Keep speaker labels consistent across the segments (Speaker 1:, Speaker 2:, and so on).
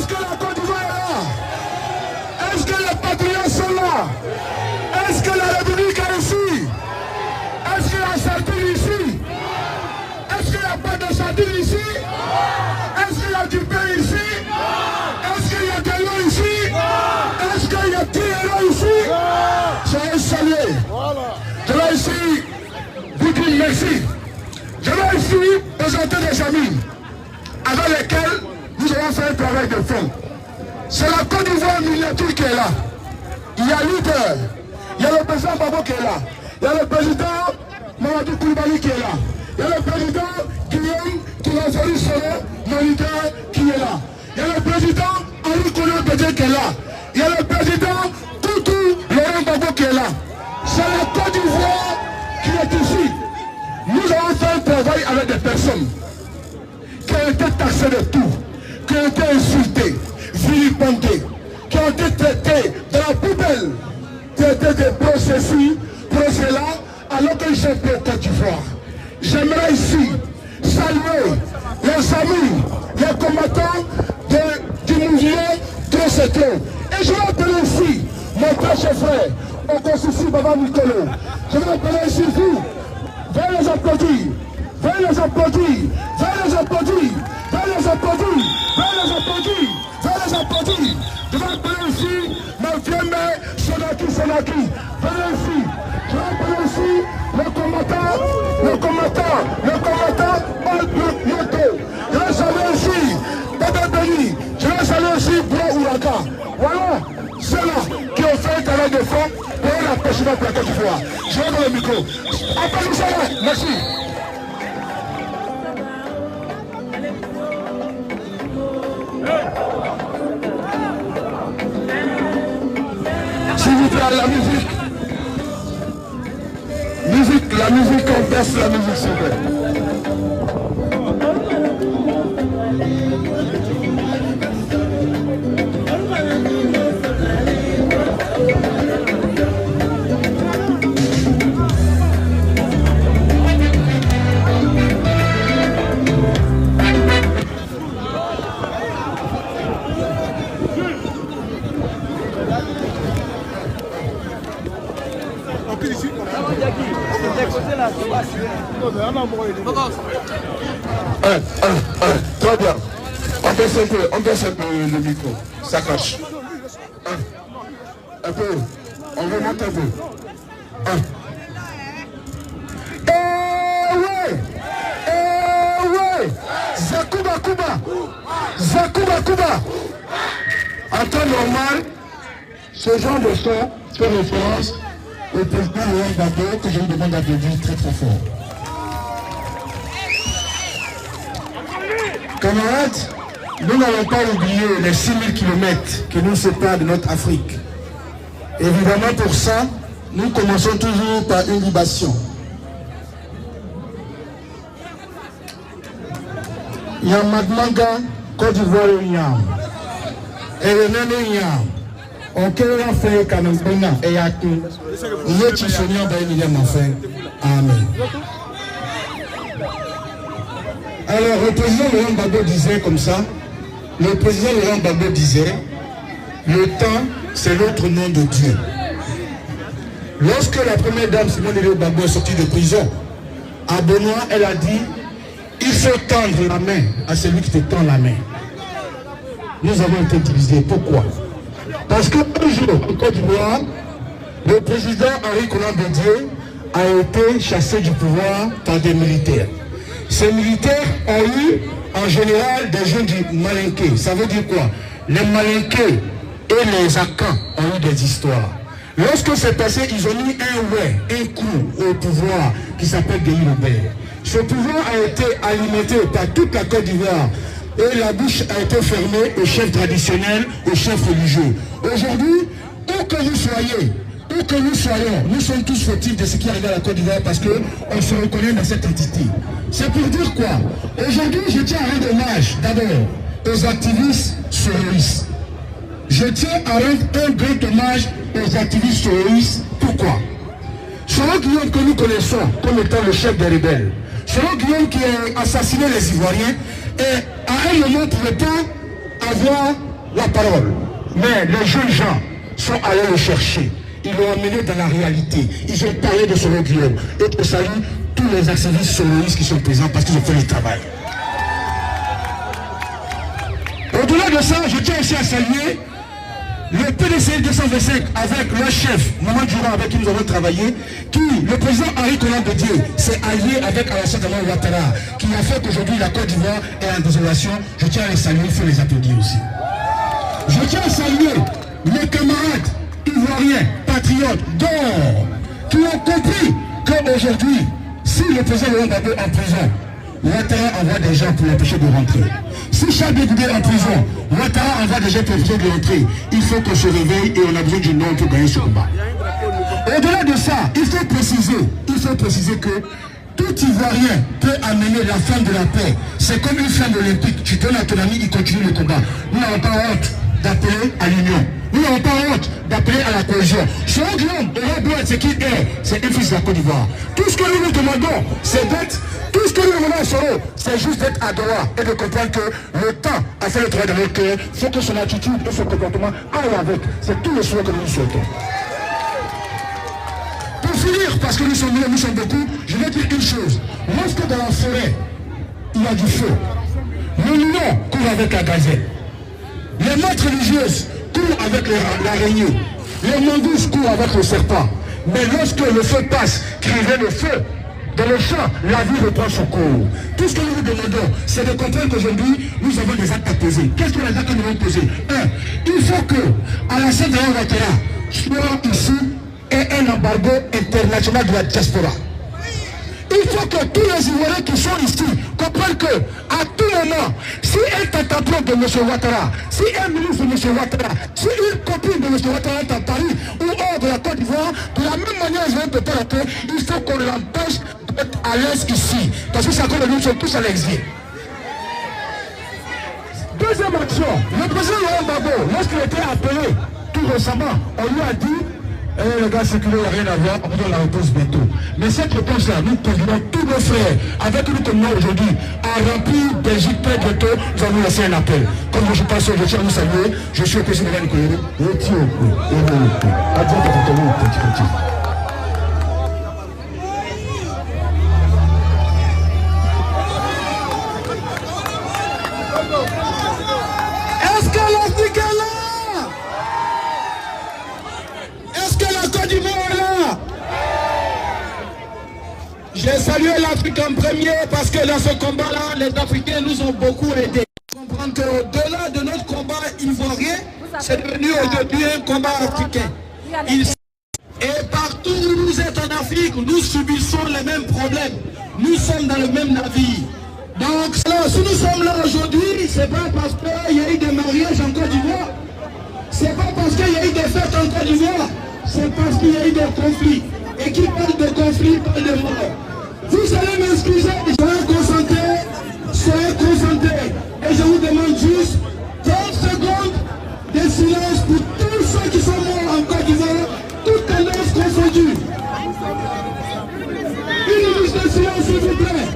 Speaker 1: Est-ce que la Côte d'Ivoire est là? Est-ce que les patriotes sont là? Est-ce que la République est ici? Est-ce qu'il y a sardine ici? Est-ce qu'il n'y a pas de sardine ici? Est-ce qu'il y a du pain ici? Est-ce qu'il y a de l'eau ici? Est-ce qu'il y a du héros ici? Soyez salués. Je vais ici vous dire merci. Je vais ici présenter des amis avec lesquels nous allons faire un travail de fond. C'est la Côte d'Ivoire miniature qui est là. Il y a leader. Il y a le président Babo qui est là. Il y a le président Mamadou Koulibaly qui est là. Il y a le président Guillaume Tourazoli Solo, mon leader, qui est là. Il y a le président Henri Konan Bédié qui est là. Il y a le président Toutou Laurent Gbagbo qui est là. C'est la Côte d'Ivoire qui est ici. Nous allons faire un travail avec des personnes qui ont été taxées de tout, qui ont été insultées, vilipendées, qui ont été traitées de la poubelle, traitées de procès-ci, procès-là, alors qu'ils sont pour Côte d'Ivoire. J'aimerais ici saluer les amis, les combattants du mouvement Trop c'est trop. Et je vais appeler ici mon très cher frère, Okosisi Baba Mikolo. Je vais appeler ici vous. Veuillez les applaudir. Veuillez les applaudir. Veuillez les applaudir. Veuillez les applaudir. Veuillez les applaudir. Veuillez les applaudir. Je vais appeler ici ma vieille mère Sonaki. Venez ici. Je vais appeler ici le combattant, Moto. Je vais saluer ici Baba Beni. Je vais saluer ici Bro Ouraka. Voilà, ceux-là qui ont fait un travail de fond pour la prochaine pour la Côte d'Ivoire. Je vais dans le micro. Appelez ça là. Merci. S'il vous plaît, la musique. La musique, on baisse la musique, s'il vous plaît. Très bien. On baisse un peu le micro. Ça cache. Un peu. On remonte un peu. Ouais. Zakouba. En temps normal, ce genre de son fait référence au président Laurent Gbagbo que je vous demande d'applaudir très fort. Camarades, nous n'allons pas oublier les 6000 km qui nous séparent de notre Afrique. Évidemment, pour ça, nous commençons toujours par une libation. Yamadmanga, Côte d'Ivoire, Yam. Et René Yam. On peut faire Kanambena et Yatou. Nous qui sommes dans Amen. Alors, le président Laurent Gbagbo disait comme ça, le temps, c'est l'autre nom de Dieu. Lorsque la première dame Simone Veil Gbagbo est sortie de prison, à Benoît, elle a dit, il faut tendre la main à celui qui te tend la main. Nous avons été utilisés. Pourquoi? Parce qu'un jour, en Côte d'Ivoire, le président Henri Konan Bédié a été chassé du pouvoir par des militaires. Ces militaires ont eu en général des gens du Malinké. Ça veut dire quoi? Les Malinké et les Akans ont eu des histoires. Lorsque c'est passé, ils ont mis un coup au pouvoir qui s'appelle Guéhi Robert. Ce pouvoir a été alimenté par toute la Côte d'Ivoire. Et la bouche a été fermée aux chefs traditionnels, aux chefs religieux. Aujourd'hui, où que nous soyons, nous sommes tous fautifs de ce qui arrive à la Côte d'Ivoire parce qu'on se reconnaît dans cette entité. C'est pour dire quoi? Aujourd'hui, je tiens à rendre hommage d'abord aux activistes souristes. Je tiens à rendre un grand hommage aux activistes souristes. Pourquoi? Selon Guillaume que nous connaissons comme étant le chef des rebelles, selon Guillaume qui a assassiné les Ivoiriens, et à un moment ne pouvait pas avoir la parole. Mais les jeunes gens sont allés le chercher. Ils l'ont amené dans la réalité. Ils ont parlé de Solo Guillaume. Et je salue tous les activistes soloistes qui sont présents parce qu'ils ont fait le travail. Au-delà de ça, je tiens aussi à saluer le PDC 225 avec le chef, Maman Durand, avec qui nous avons travaillé, qui, le président Henri Konan Bédié, s'est allié avec Alassane Dramane Ouattara, qui a fait qu'aujourd'hui la Côte d'Ivoire est en désolation. Je tiens à les saluer, il faut les applaudir aussi. Je tiens à saluer mes camarades ivoiriens, patriotes, d'or, qui ont compris qu'aujourd'hui, si le président Laurent Gbagbo est en prison, Ouattara envoie des gens pour l'empêcher de rentrer. Si Charles de Gaulle est en prison, Ouattara envoie des gens pour l'empêcher de rentrer. Il faut qu'on se réveille et on a besoin du nom pour gagner ce combat. Au-delà de ça, il faut préciser que tout Ivoirien peut amener la flamme de la paix. C'est comme une flamme olympique. Tu donnes à ton ami, il continue le combat. Nous n'avons pas honte d'appeler à l'union. Nous n'avons pas honte d'appeler à la cohésion. Solo Guillaume, c'est qui est. C'est un fils de la Côte d'Ivoire. Tout ce que nous nous demandons, c'est d'être. Tout ce que nous demandons à Solo, c'est juste d'être à Doha et de comprendre que le temps a fait le travail dans notre cœur. Il faut que son attitude et son comportement aillent avec. C'est tout le souhait que nous souhaitons. Pour finir, parce que nous sommes beaucoup, je vais dire une chose. Lorsque dans la forêt, il y a du feu, le lion court avec la gazelle. Les maîtres religieuses courent avec l'araignée. Les mongooses courent avec le serpent. Mais lorsque le feu passe, criez le feu. Dans le champ, la vie reprend son cours. Tout ce que nous vous demandons, c'est de comprendre qu'aujourd'hui, nous avons des actes à poser. Qu'est-ce que les actes que nous allons poser? Il faut que Alassane Dramane Ouattara soit ici et un embargo international de la diaspora. Il faut que tous les Ivoiriens qui sont ici comprennent que, à tout moment, si un tentateur de M. Ouattara, si un ministre de M. Ouattara, si une copine de M. Ouattara est à Paris ou hors de la Côte d'Ivoire, de la même manière, ils vont peut être, il faut qu'on l'empêche d'être à l'aise ici. Parce que c'est encore nous sommes tous à l'exil. Deuxième action, le président Laurent Gbagbo, lorsqu'il était appelé tout récemment, on lui a dit le gars séculaire n'a rien à voir, on donne la réponse bientôt. Mais cette réponse-là, nous convidons tous nos frères, avec nous comme nous aujourd'hui, à remplir Belgique très bientôt, nous allons laisser un appel. Comme je passe, je tiens à vous saluer, je suis au président de l'Anikoyere, est-ce que l'Afrique est là? Est-ce que la Côte d'Ivoire est là? J'ai salué l'Afrique en premier parce que dans ce combat-là, les Africains nous ont beaucoup aidés. Comprendre qu'au-delà de notre combat ivoirien, c'est devenu aujourd'hui un combat africain. Et partout où vous êtes en Afrique, nous subissons les mêmes problèmes. Nous sommes dans le même navire. Donc, si nous sommes là aujourd'hui, c'est pas parce qu'il y a eu des mariages en Côte d'Ivoire. C'est pas parce qu'il y a eu des fêtes en Côte d'Ivoire. C'est parce qu'il y a eu des conflits. Et qui parle de conflits parle de morts. Vous allez m'excuser, soyez concentrés. Et je vous demande juste 30 secondes de silence pour tous ceux qui sont morts en Côte d'Ivoire, toutes tendances confondues. Une minute de silence, s'il vous plaît.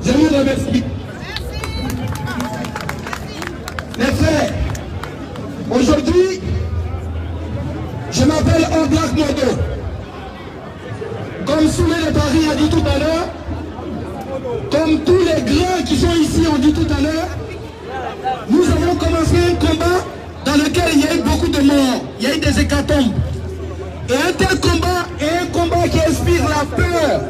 Speaker 1: Je vous remercie. Les frères, aujourd'hui, je m'appelle Oblak Modo. Comme Soulé de Paris a dit tout à l'heure, comme tous les grands qui sont ici ont dit tout à l'heure, nous avons commencé un combat dans lequel il y a eu beaucoup de morts, il y a eu des hécatombes. Et un tel combat est un combat qui inspire la peur,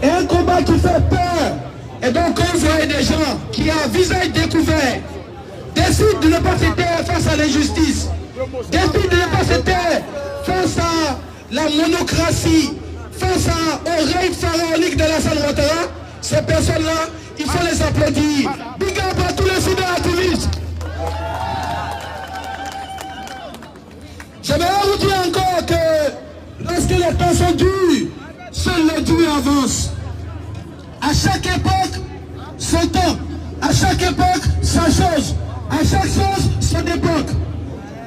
Speaker 1: et un combat qui fait peur. Et donc quand vous voyez des gens qui, à visage découvert, décident de ne pas se taire face à l'injustice, décident de ne pas se taire face à la monocratie, face au règne pharaonique de Alassane Ouattara, ces personnes-là, il faut les applaudir. Big up à tous les cyberactivistes. Je vais vous dire encore que lorsque les temps sont durs, seuls les durs avancent. À chaque époque, son temps. À chaque époque, sa chose. À chaque chose, son époque.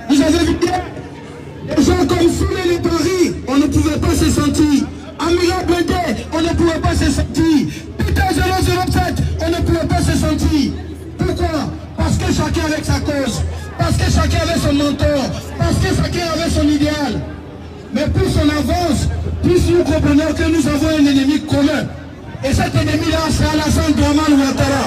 Speaker 1: Vous avez vu des gens comme Soulé de Paris, on ne pouvait pas parce que chacun avait son idéal. Mais plus on avance, plus nous comprenons que nous avons un ennemi commun. Et cet ennemi-là, c'est Alassane Dramane Ouattara.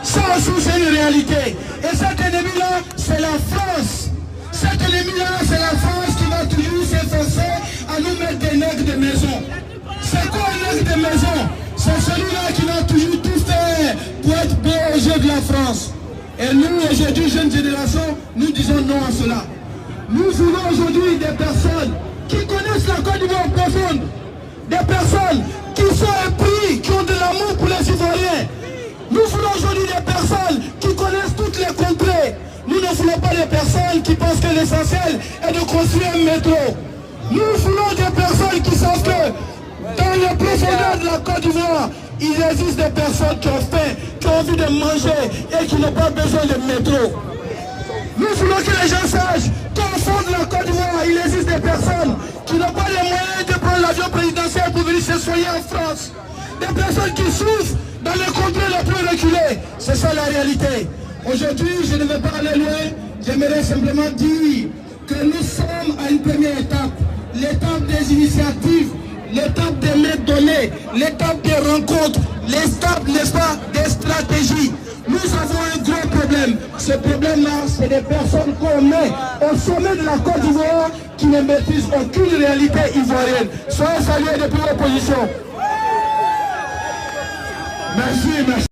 Speaker 1: Ça aussi, c'est une réalité. Et cet ennemi-là, c'est la France. Cet ennemi-là, c'est la France qui va toujours s'efforcer à nous mettre des nègres de maison. C'est quoi un nègre de maison? C'est celui-là qui va toujours tout faire pour être beau aux yeux de la France. Et nous, aujourd'hui, jeune génération, nous disons non à cela. Nous voulons aujourd'hui des personnes qui connaissent la Côte d'Ivoire profonde. Des personnes qui sont épris, qui ont de l'amour pour les Ivoiriens. Nous voulons aujourd'hui des personnes qui connaissent toutes les contrées. Nous ne voulons pas des personnes qui pensent que l'essentiel est de construire un métro. Nous voulons des personnes qui savent que dans les profondeurs de la Côte d'Ivoire, il existe des personnes qui ont faim, qui ont envie de manger et qui n'ont pas besoin de métro. Nous voulons que les gens sachent qu'au fond de la Côte d'Ivoire, il existe des personnes qui n'ont pas les moyens de prendre l'avion présidentiel pour venir se soigner en France. Des personnes qui souffrent dans les contrées les plus reculées. C'est ça la réalité. Aujourd'hui, je ne vais pas aller loin. J'aimerais simplement dire que nous sommes à une première étape. L'étape des initiatives, l'étape des mains données, l'étape des rencontres, l'étape, n'est-ce pas, des stratégies. Nous avons un gros problème. Ce problème-là, c'est des personnes qu'on met au sommet de la Côte d'Ivoire qui ne maîtrisent aucune réalité ivoirienne. Soyez salués depuis l'opposition. Merci, merci.